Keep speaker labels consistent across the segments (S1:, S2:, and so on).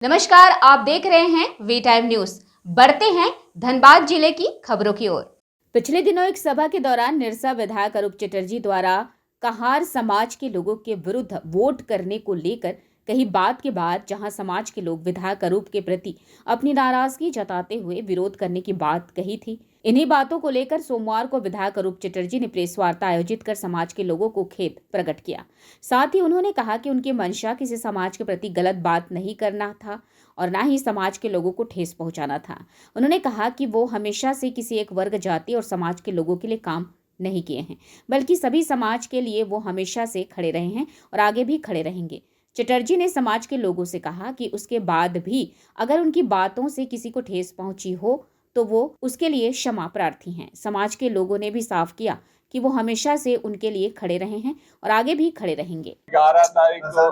S1: नमस्कार, आप देख रहे हैं वी टाइम न्यूज। बढ़ते हैं धनबाद जिले की खबरों की ओर। पिछले दिनों एक सभा के दौरान निरसा विधायक अरूप चटर्जी द्वारा कहार समाज के लोगों के विरुद्ध वोट करने को लेकर कही बात के बाद जहां समाज के लोग विधायक अरूप के प्रति अपनी नाराजगी जताते हुए विरोध करने की बात कही थी। इन्हीं बातों को लेकर सोमवार को विधायक अरूप चटर्जी ने प्रेस वार्ता आयोजित कर समाज के लोगों को खेद प्रकट किया। साथ ही उन्होंने कहा कि उनकी मंशा किसी समाज के प्रति गलत बात नहीं करना था और न ही समाज के लोगों को ठेस पहुंचाना था। उन्होंने कहा कि वो हमेशा से किसी एक वर्ग, जाति और समाज के लोगों के लिए काम नहीं किए हैं, बल्कि सभी समाज के लिए वो हमेशा से खड़े रहे हैं और आगे भी खड़े रहेंगे। चटर्जी ने समाज के लोगों से कहा कि उसके बाद भी अगर उनकी बातों से किसी को ठेस पहुंची हो तो वो उसके लिए क्षमा प्रार्थी हैं। समाज के लोगों ने भी साफ किया कि वो हमेशा से उनके लिए खड़े रहे हैं और आगे भी खड़े रहेंगे।
S2: 11 तारीख को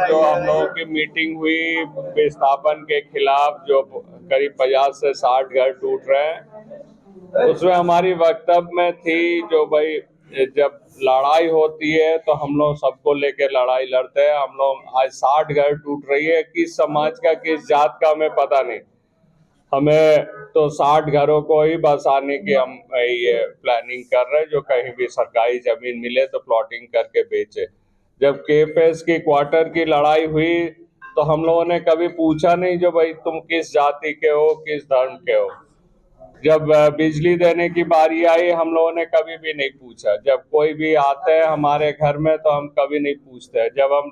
S2: जो हम लोगों की मीटिंग हुई विस्थापन के खिलाफ, जो करीब 50 से 60 घर टूट रहे हैं, उसमें हमारी वक्तव्य में थी जो भाई जब लड़ाई होती है तो हम लोग सबको लेके लड़ाई लड़ते हैं। हम लोग आज 60 घर टूट रही है, किस समाज का किस जात का हमें पता नहीं। हमें तो 60 घरों को ही बसाने की हम ये प्लानिंग कर रहे हैं, जो कहीं भी सरकारी जमीन मिले तो प्लॉटिंग करके बेचे। जब केफएस की क्वार्टर की लड़ाई हुई तो हम लोगों ने कभी पूछा नहीं जो भाई तुम किस जाति के हो, किस धर्म के हो। जब बिजली देने की बारी आई हम लोगों ने कभी भी नहीं पूछा। जब कोई भी आते हैं हमारे घर में तो हम कभी नहीं पूछते। जब हम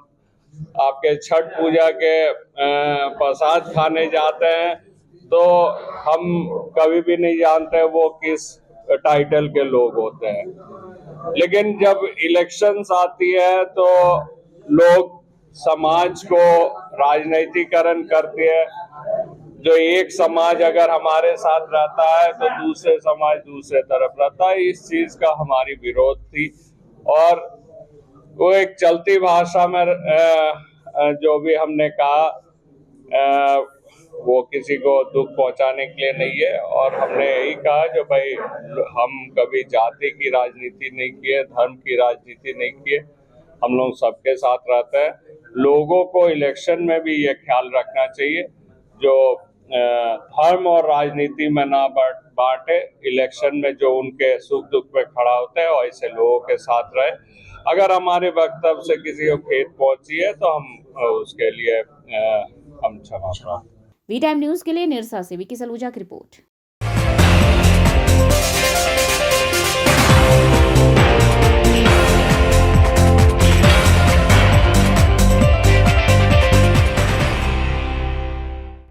S2: आपके छठ पूजा के प्रसाद खाने जाते हैं तो हम कभी भी नहीं जानते वो किस टाइटल के लोग होते हैं। लेकिन जब इलेक्शंस आती है तो लोग समाज को राजनीतिकरण करते हैं। जो एक समाज अगर हमारे साथ रहता है तो दूसरे समाज दूसरे तरफ रहता है। इस चीज का हमारी विरोध थी और वो एक चलती भाषा में जो भी हमने कहा वो किसी को दुख पहुंचाने के लिए नहीं है। और हमने यही कहा जो भाई हम कभी जाति की राजनीति नहीं किए, धर्म की राजनीति नहीं किए। हम लोग सबके साथ रहते हैं। लोगों को इलेक्शन में भी ये ख्याल रखना चाहिए जो धर्म और राजनीति में ना बांटे। इलेक्शन में जो उनके सुख दुख में खड़ा होता है और ऐसे लोगों के साथ रहे। अगर हमारे वक्तव्य से किसी को खेद पहुंची है तो हम उसके लिए हम क्षमा प्रार्थी।
S1: वी टाइम न्यूज के लिए निरसा से विकी सलूजा की रिपोर्ट।